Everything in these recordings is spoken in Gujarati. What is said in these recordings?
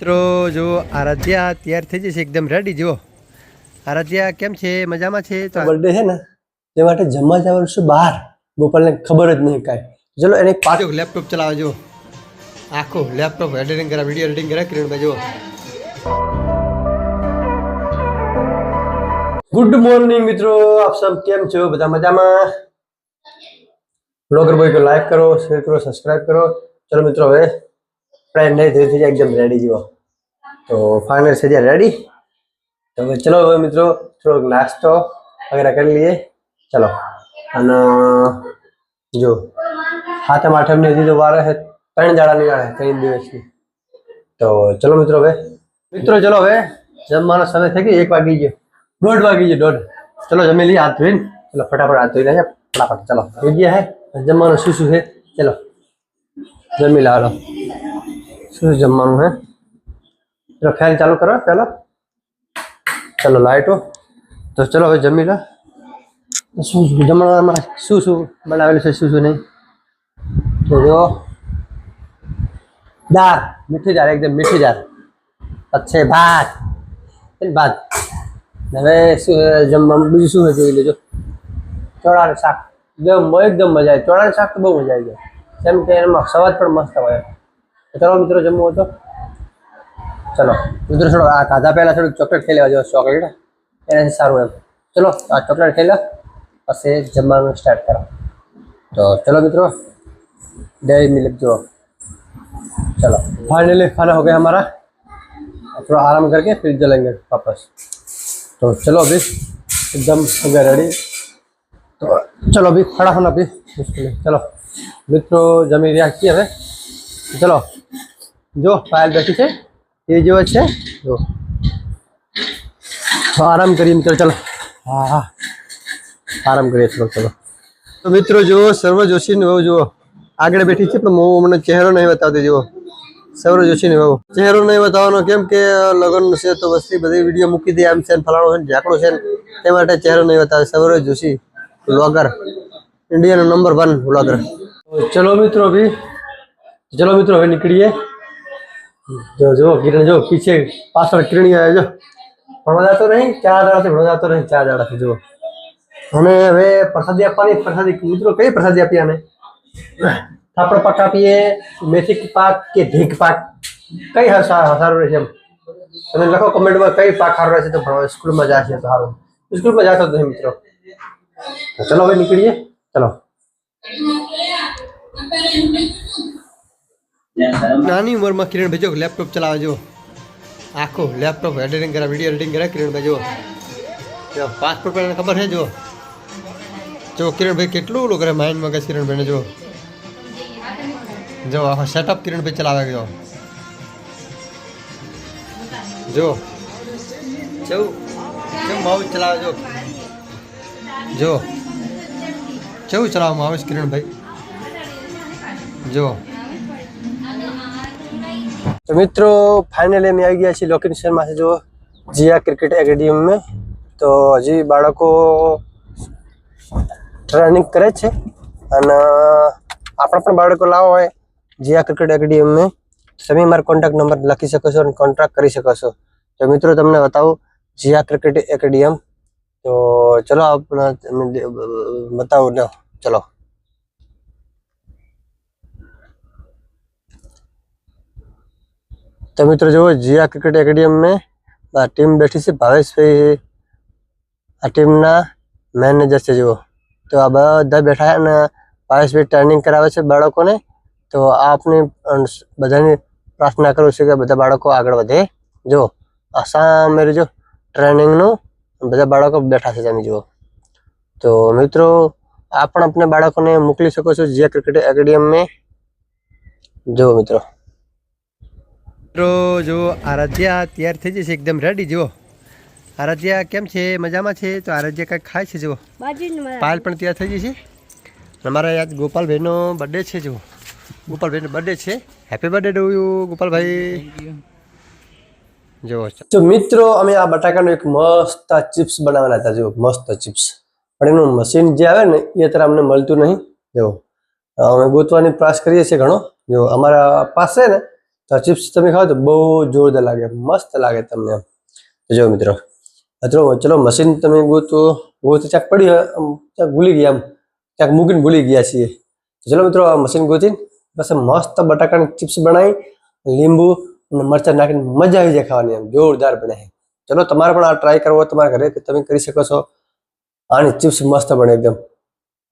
મિત્રો જો આરાધ્યા તૈયાર થઈ જશે એકદમ રેડી જો આરાધ્યા કેમ છે મજામાં છે તો બર્થડે છે ને તે માટે જમવા જવાનું છે બહાર ગોપાલને ખબર જ નહીં કાંઈ ચલો એને પાછો લેપટોપ ચલાવે જો આખો લેપટોપ એડિટિંગ કરે વિડીયો એડિટિંગ કરે કિરણભાઈ જો ગુડ મોર્નિંગ મિત્રો આપ સબ કેમ છો બધા મજામાં બ્લોગર બોય को लाइक करो शेयर करो सब्सक्राइब करो चलो मित्रों હવે फ्रेंड नहीं धीरे धीरे एकदम रेडी जो तो फाइनल से रेडी तो चलो હવે મિત્રો થોડોક નાસ્તો વગેરે કરી લઈએ ચલો અને જો હાથમ આઠમની હજી તો વાર છે 3 દાડાની વાર છે 3 દિવસની તો ચલો મિત્રો ચલો હવે જમવાનો સમય થઈ ગયો 1 વાગી ગયો 1:30 વાગી ગયો 1:30 ચલો જમી લઈએ હાથ ધોઈને ચલો ફટાફટ હાથ ધોઈ નાખીએ फटाफट चलो થઈ ગયા है जमवानो शू शू है चलो जमी ला लो शू जमवानो है चलो फैन चालू करो चलो चलो लाइट हो तो चलो હવે જમી લો शू जमवाना शू शू बनावेલું છે शू शू नहीं तो जो दाल मीठी दाल एकदम मीठी दाल अच्छे भात भात હવે શું જમવાનું બીજું શું છે જોઈ લેજો ચોળાનું શાક एकदम मजा आई ચોળાનું શાક તો બહુ મજા આવી જાય કેમ કે એમાં સ્વાદ પણ મસ્ત હોય ચલો મિત્રો જમવું હતો ચલો મિત્રો થોડો આ ખાધા પહેલા થોડુંક ચોકલેટ ખાઈ લેવા જો ચોકલેટ એનાથી સારું એમ ચલો આ ચોકલેટ ખાઈ લો પછી જમવાનું સ્ટાર્ટ કરો तो चलो मित्रों डेयरी मिल्क जो चलो फाइनली खाना हो गया हमारा थोड़ा आराम करके फिर चलेंगे वापस तो चलो अभी एकदम हो गया रेडी तो चलो अभी खड़ा होना अभी मुश्किल है चलो मित्रों जमी रिया की है चलो जो फाइल बैठी है ये जो है जो तो आराम करिए मित्रों चलो हाँ हाँ आराम करिए चलो चलो तो मित्रों जो सर्व जोशी ने जो आगे बैठी है પણ હું મને ચહેરો નહીં બતાવતી જો સૌરવ જોશી ને બહુ ચહેરો નહીં બતાવવાનો કેમ કે લગન છે તો વસ્તી બધી વિડીયો મૂકી દે આમ છે ફલાણો છે ઝાકડો છે તે માટે ચહેરો નહીં બતાવે Saurav Joshi vlogger India number 1 vlogger तो चलो मित्रों अभी निकलिए जो किरण जो पीछे पास किरणी आया जो भणवा जातो नहीं 4 दाड़ा से भणवा जातो नहीं 4 दाड़ा से जो અને હવે પ્રસાદી આપવાની પ્રસાદી મિત્રો કઈ પ્રસાદી આપી આને થાપડ પાક આપીએ મેથી પાક કે ઢીંક પાક કઈ સારું રહેશે એમ તમે લખો કમેન્ટમાં કઈ પાક સારું રહેશે તો ભણવા સ્કૂલમાં જશે તો સારું સ્કૂલમાં જાતો નહીં મિત્રો तो चलो भाई निकलिए चलो નાની ઉંમરમાં કિરણભાઈ જો લેપટોપ ચલાવે જો આખો લેપટોપ એડિટિંગ કરે વિડીયો એડિટિંગ કરે કિરણભાઈ જો પાસપોર્ટ પર ખબર છે જો કિરણભાઈ કેટલું ઓલું કરે માઇન્ડ મગજ કિરણભાઈને જો આખો સેટઅપ કિરણભાઈ ચલાવે જો માઉસ ચલાવે જો કેવું ચલાવવામાં આવે છે કિરણભાઈ જો तो मित्रों फाइनली में आ गया छे लोकेशन में से जो जिया क्रिकेट एकेडमी में तो हजी बाळको ट्रेनिंग करे छे અને આપણા પણ બાળકો લાવો હોય जिया क्रिकेट एकेडमी में તમે મારો કોન્ટેક્ટ નંબર લખી શકો છો અને કોન્ટ્રાક્ટ કરી શકો છો તો મિત્રો તમને બતાવું जिया क्रिकेट एकेडमी तो चलो आप बताओ लो चलो तो मित्रों जो जिया क्रिकेट एकेडमी में टीम बैठी से भावेश भाई आ टीम ना मैनेजर से जो तो आ बधा बैठा है ने भावेश भाई ट्रेनिंग करावे छे बाळको ने तो आपने बधानी प्रार्थना करूँ छे के बधा बाळको आगळ वधे जो आशा मेरी जो ट्रेनिंग नो બધા બાળકો બેઠા છે તમે જુઓ તો મિત્રો આપ પણ अपने બાળકોને મોકલી શકો છો जिया क्रिकेट एकेडमी में જો મિત્રો જો આરાધ્યા તૈયાર થઈ જશે એકદમ રેડી જો આરાધ્યા કેમ છે મજામાં છે તો આરાધ્યા કંઈક ખાય છે જો પાયલ પણ તૈયાર થઈ જશે અમારા આજ ગોપાલભાઈનો બર્થડે છે જો ગોપાલભાઈનો બર્થડે છે હેપી બર્થડે ટુ યુ ગોપાલભાઈ जो तो मित्रों अमे आ बटाकानो एक मस्त चिप्स बनावाना था जो मस्त चिप्स पण एनु मशीन जे आवे ने ए तरह अमने मळतुं नहीं जो अमे गोतवानी प्रयास करीए छे घणो जो अमारा पास है ने તો ચિપ્સ તમે ખાઓ તો બહુ જોરદાર લાગે, મસ્ત લાગે તમને. જો મિત્રો ચલો મશીન તમે ગોતો ચાક પડી ચાક ભૂલી ગયા, ચાક મૂકીને ભૂલી ગયા છીએ. ચલો મિત્રો આ મશીન ગોતીને બસ મસ્ત બટાકાની ચિપ્સ બનાવી લીંબુ અને મરચાં નાખીને મજા આવી જાય ખાવાની, એમ જોરદાર બને છે. ચલો તમારે પણ આ ટ્રાય કરવો તમારા ઘરે તમે કરી શકો છો. આની ચિપ્સ મસ્ત બને, એકદમ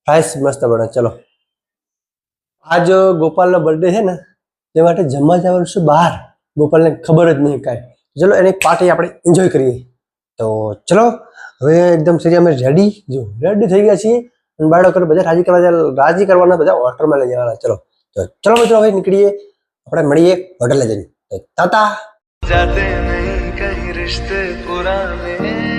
ફ્રાઈસ મસ્ત બને. ચલો આજ ગોપાલનો બર્થડે છે ને, તે માટે જમવા જવાનું છે બહાર. ગોપાલને ખબર જ નહીં કાંઈ. ચલો એની પાર્ટી આપણે એન્જોય કરીએ. તો ચલો હવે એકદમ સરી અમે રેડી થઈ ગયા છીએ. અને બાળકોને બધા રાજી કરવાના, બધા હોટલમાં લઈ જવાના. ચલો મિત્રો હવે નીકળીએ, આપણે મળીએ હોટલે જઈને. તો તાતા. જાતે નહીં કहीं रिश्ते पुराने